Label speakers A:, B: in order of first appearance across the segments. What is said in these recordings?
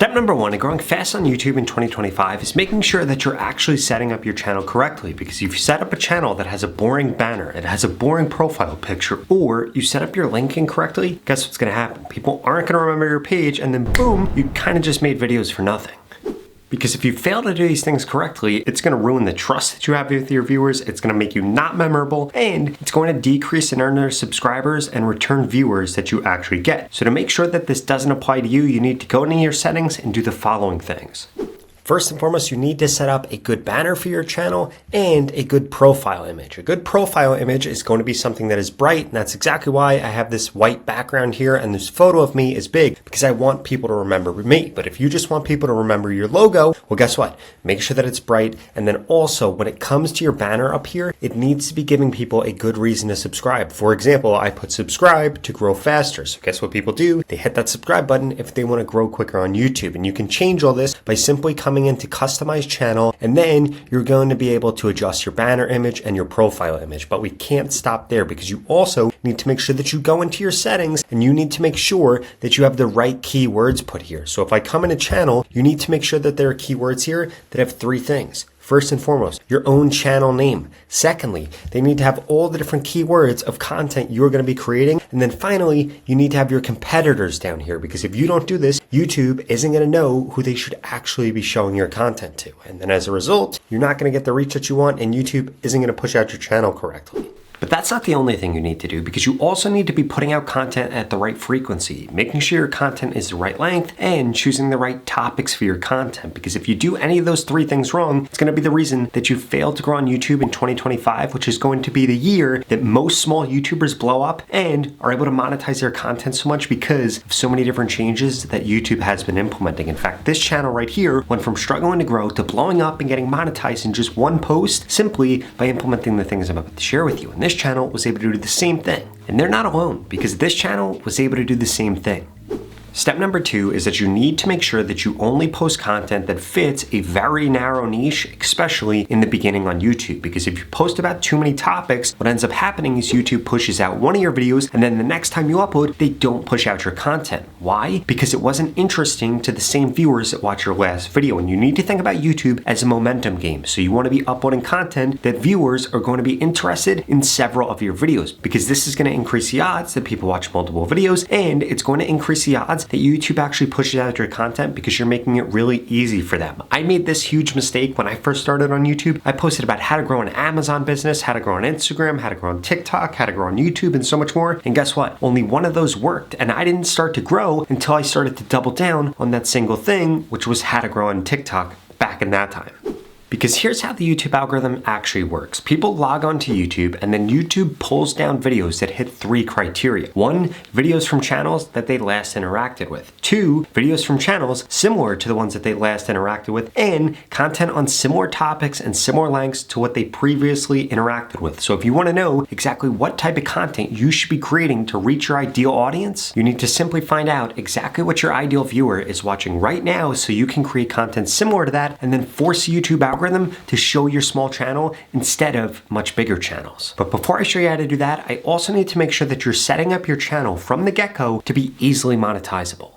A: Step number one in growing fast on YouTube in 2025 is making sure that you're actually setting up your channel correctly, because if you set up a channel that has a boring banner, it has a boring profile picture, or you set up your link incorrectly, guess what's gonna happen? People aren't gonna remember your page, and then boom, you kind of just made videos for nothing. Because if you fail to do these things correctly, it's gonna ruin the trust that you have with your viewers, it's gonna make you not memorable, and it's going to decrease the number of subscribers and return viewers that you actually get. So to make sure that this doesn't apply to you, you need to go into your settings and do the following things. First and foremost, you need to set up a good banner for your channel and a good profile image. A good profile image is going to be something that is bright, and that's exactly why I have this white background here and this photo of me is big, because I want people to remember me. But if you just want people to remember your logo, well, guess what? Make sure that it's bright, and then also when it comes to your banner up here, it needs to be giving people a good reason to subscribe. For example, I put subscribe to grow faster. So guess what people do? They hit that subscribe button if they want to grow quicker on YouTube. And you can change all this by simply coming into customize channel, and then you're going to be able to adjust your banner image and your profile image. But we can't stop there, because you also need to make sure that you go into your settings and you need to make sure that you have the right keywords put here. So if I come in a channel, you need to make sure that there are keywords here that have three things. First and foremost, your own channel name. Secondly, they need to have all the different keywords of content you're going to be creating. And then finally, you need to have your competitors down here, because if you don't do this, YouTube isn't going to know who they should actually be showing your content to. And then as a result, you're not going to get the reach that you want, and YouTube isn't going to push out your channel correctly. But that's not the only thing you need to do, because you also need to be putting out content at the right frequency, making sure your content is the right length, and choosing the right topics for your content. Because if you do any of those three things wrong, it's going to be the reason that you failed to grow on YouTube in 2025, which is going to be the year that most small YouTubers blow up and are able to monetize their content so much because of so many different changes that YouTube has been implementing. In fact, this channel right here went from struggling to grow to blowing up and getting monetized in just one post, simply by implementing the things I'm about to share with you. And this channel was able to do the same thing. And they're not alone, because this channel was able to do the same thing. Step number two is that you need to make sure that you only post content that fits a very narrow niche, especially in the beginning on YouTube. Because if you post about too many topics, what ends up happening is YouTube pushes out one of your videos, and then the next time you upload, they don't push out your content. Why? Because it wasn't interesting to the same viewers that watch your last video. And you need to think about YouTube as a momentum game. So you want to be uploading content that viewers are going to be interested in several of your videos, because this is going to increase the odds that people watch multiple videos, and it's going to increase the odds that YouTube actually pushes out your content, because you're making it really easy for them. I made this huge mistake when I first started on YouTube. I posted about how to grow an Amazon business, how to grow on Instagram, how to grow on TikTok, how to grow on YouTube, and so much more. And guess what? Only one of those worked, and I didn't start to grow until I started to double down on that single thing, which was how to grow on TikTok back in that time. Because here's how the YouTube algorithm actually works. People log on to YouTube, and then YouTube pulls down videos that hit three criteria. One, videos from channels that they last interacted with. Two, videos from channels similar to the ones that they last interacted with, and content on similar topics and similar lengths to what they previously interacted with. So if you want to know exactly what type of content you should be creating to reach your ideal audience, you need to simply find out exactly what your ideal viewer is watching right now, so you can create content similar to that, and then force the YouTube algorithm to show your small channel instead of much bigger channels. But before I show you how to do that, I also need to make sure that you're setting up your channel from the get-go to be easily monetizable.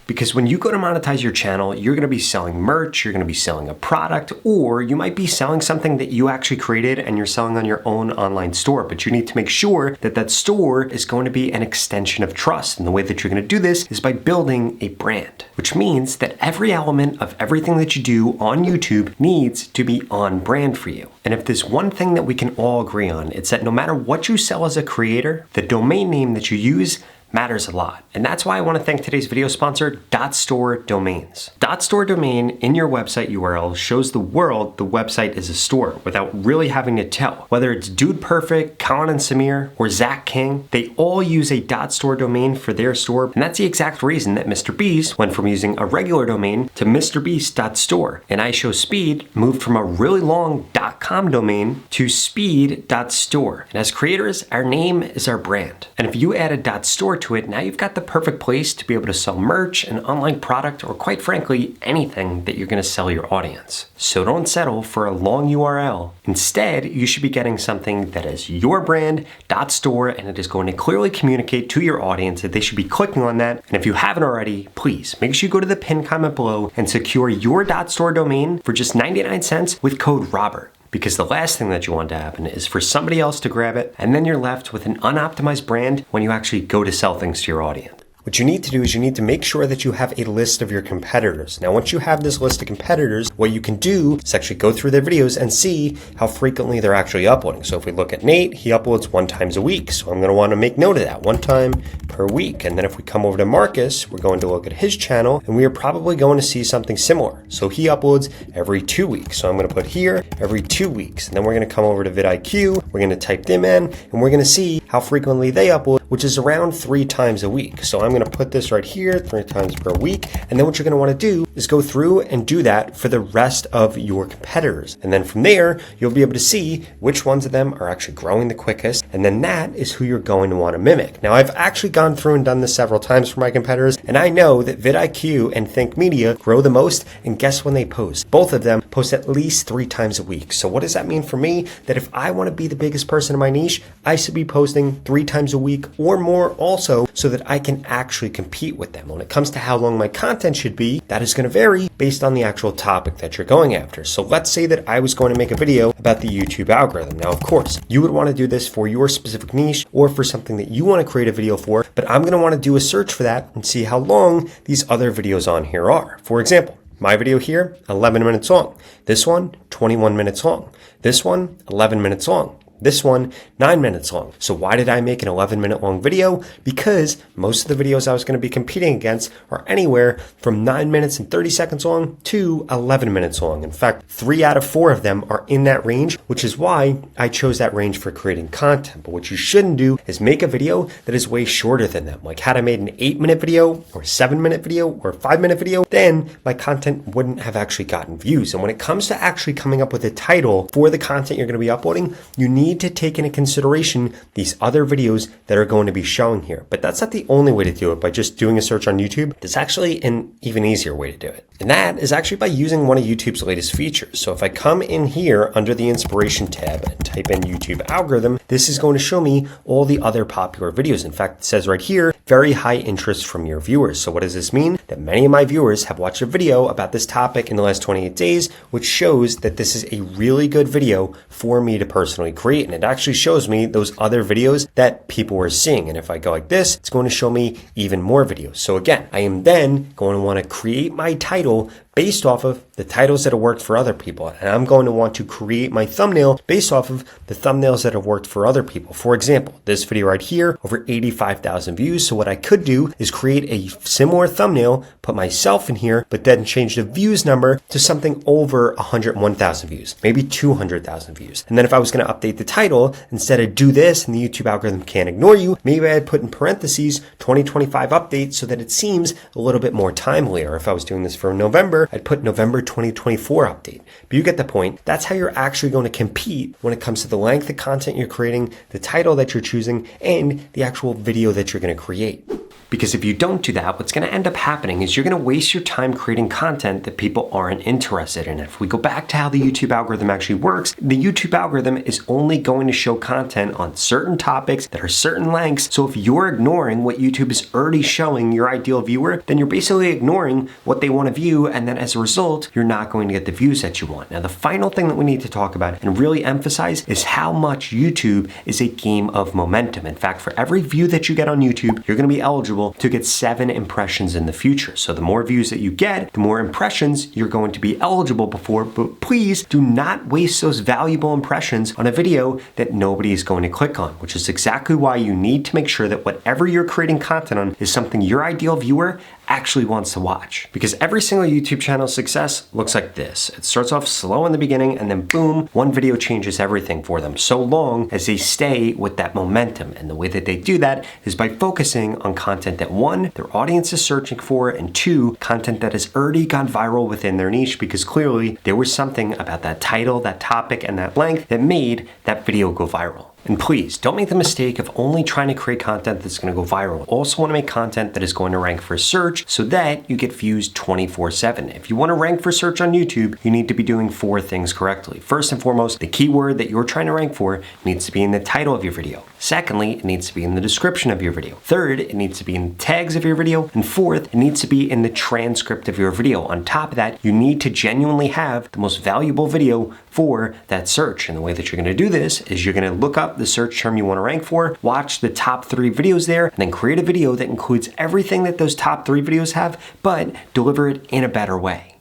A: Because when you go to monetize your channel, you're going to be selling merch, you're going to be selling a product, or you might be selling something that you actually created and you're selling on your own online store. But you need to make sure that that store is going to be an extension of trust. And the way that you're going to do this is by building a brand, which means that every element of everything that you do on YouTube needs to be on brand for you. And if there's one thing that we can all agree on, it's that no matter what you sell as a creator, the domain name that you use matters a lot. And that's why I want to thank today's video sponsor, .store domains. .store domain in your website URL shows the world the website is a store without really having to tell. Whether it's Dude Perfect, Colin and Samir, or Zach King, they all use a .store domain for their store. And that's the exact reason that Mr. Beast went from using a regular domain to MrBeast.store. And I Show Speed moved from a really long .com domain to speed.store. And as creators, our name is our brand. And if you add a .store to it, now you've got the perfect place to be able to sell merch, an online product, or quite frankly, anything that you're going to sell your audience. So don't settle for a long URL. Instead, you should be getting something that is your brand, .store, and it is going to clearly communicate to your audience that they should be clicking on that. And if you haven't already, please make sure you go to the pinned comment below and secure your .store domain for just 99 cents with code ROBERT. Because the last thing that you want to happen is for somebody else to grab it, and then you're left with an unoptimized brand when you actually go to sell things to your audience. What you need to do is you need to make sure that you have a list of your competitors. Now, once you have this list of competitors, what you can do is actually go through their videos and see how frequently they're actually uploading. So if we look at Nate, he uploads 1 time a week. So I'm going to want to make note of that, 1 time per week. And then if we come over to Marcus, we're going to look at his channel, and we are probably going to see something similar. So he uploads every 2 weeks. So I'm going to put here every 2 weeks. And then we're going to come over to vidIQ, we're going to type them in, and we're going to see how frequently they upload, which is around 3 times a week. So I'm going to put this right here, 3 times per week. And then what you're going to want to do is go through and do that for the rest of your competitors. And then from there, you'll be able to see which ones of them are actually growing the quickest. And then that is who you're going to want to mimic. Now, I've actually gone through and done this several times for my competitors, and I know that vidIQ and Think Media grow the most. And guess when they post? Both of them post at least 3 times a week. So what does that mean for me? That if I want to be the biggest person in my niche, I should be posting 3 times a week or more also, so that I can actually compete with them. When it comes to how long my content should be, that is going to vary based on the actual topic that you're going after. So let's say that I was going to make a video about the YouTube algorithm. Now, of course, you would want to do this for your specific niche or for something that you want to create a video for, but I'm going to want to do a search for that and see how long these other videos on here are. For example, my video here, 11 minutes long. This one, 21 minutes long. This one, 11 minutes long. This one, 9 minutes long. So why did I make an 11-minute long video? Because most of the videos I was going to be competing against are anywhere from 9 minutes and 30 seconds long to 11 minutes long. In fact, 3 out of 4 of them are in that range, which is why I chose that range for creating content. But what you shouldn't do is make a video that is way shorter than them. Like had I made an 8-minute video or 7-minute video or 5-minute video, then my content wouldn't have actually gotten views. And when it comes to actually coming up with a title for the content you're going to be uploading, you need to take into consideration these other videos that are going to be showing here. But that's not the only way to do it by just doing a search on YouTube. There's actually an even easier way to do it. And that is actually by using one of YouTube's latest features. So if I come in here under the inspiration tab and type in YouTube algorithm, this is going to show me all the other popular videos. In fact, it says right here, very high interest from your viewers. So what does this mean? That many of my viewers have watched a video about this topic in the last 28 days, which shows that this is a really good video for me to personally create. And it actually shows me those other videos that people were seeing. And if I go like this, it's going to show me even more videos. So again, I am then going to want to create my title based off of the titles that have worked for other people. And I'm going to want to create my thumbnail based off of the thumbnails that have worked for other people. For example, this video right here, over 85,000 views. So what I could do is create a similar thumbnail, put myself in here, but then change the views number to something over 101,000 views, maybe 200,000 views. And then if I was going to update the title, instead of do this and the YouTube algorithm can't ignore you, maybe I'd put in parentheses 2025 update so that it seems a little bit more timely. Or if I was doing this for November, I'd put November 2024 update. But you get the point. That's how you're actually going to compete when it comes to the length of content you're creating, the title that you're choosing, and the actual video that you're going to create. Because if you don't do that, what's going to end up happening is you're going to waste your time creating content that people aren't interested in. If we go back to how the YouTube algorithm actually works, the YouTube algorithm is only going to show content on certain topics that are certain lengths. So if you're ignoring what YouTube is already showing your ideal viewer, then you're basically ignoring what they want to view. And then as a result, you're not going to get the views that you want. Now, the final thing that we need to talk about and really emphasize is how much YouTube is a game of momentum. In fact, for every view that you get on YouTube, you're going to be eligible to get 7 impressions in the future. So the more views that you get, the more impressions you're going to be eligible for. But please do not waste those valuable impressions on a video that nobody is going to click on, which is exactly why you need to make sure that whatever you're creating content on is something your ideal viewer actually wants to watch. Because every single YouTube channel's success looks like this. It starts off slow in the beginning and then boom, one video changes everything for them, so long as they stay with that momentum. And the way that they do that is by focusing on content that 1, their audience is searching for, and 2, content that has already gone viral within their niche, because clearly there was something about that title, that topic, and that length that made that video go viral. And please, don't make the mistake of only trying to create content that's going to go viral. Also want to make content that is going to rank for search so that you get views 24/7. If you want to rank for search on YouTube, you need to be doing 4 things correctly. First and foremost, the keyword that you're trying to rank for needs to be in the title of your video. Secondly, it needs to be in the description of your video. Third, it needs to be in the tags of your video. And fourth, it needs to be in the transcript of your video. On top of that, you need to genuinely have the most valuable video for that search. And the way that you're going to do this is you're going to look up the search term you want to rank for, watch the top 3 videos there, and then create a video that includes everything that those top 3 videos have, but deliver it in a better way.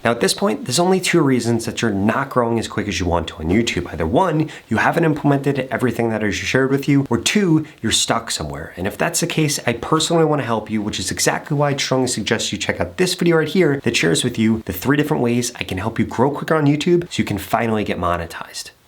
A: Now at this point, there's only 2 reasons that you're not growing as quick as you want to on YouTube. Either 1, you haven't implemented everything that I shared with you, or 2, you're stuck somewhere. And if that's the case, I personally want to help you, which is exactly why I strongly suggest you check out this video right here that shares with you the 3 different ways I can help you grow quicker on YouTube so you can finally get monetized.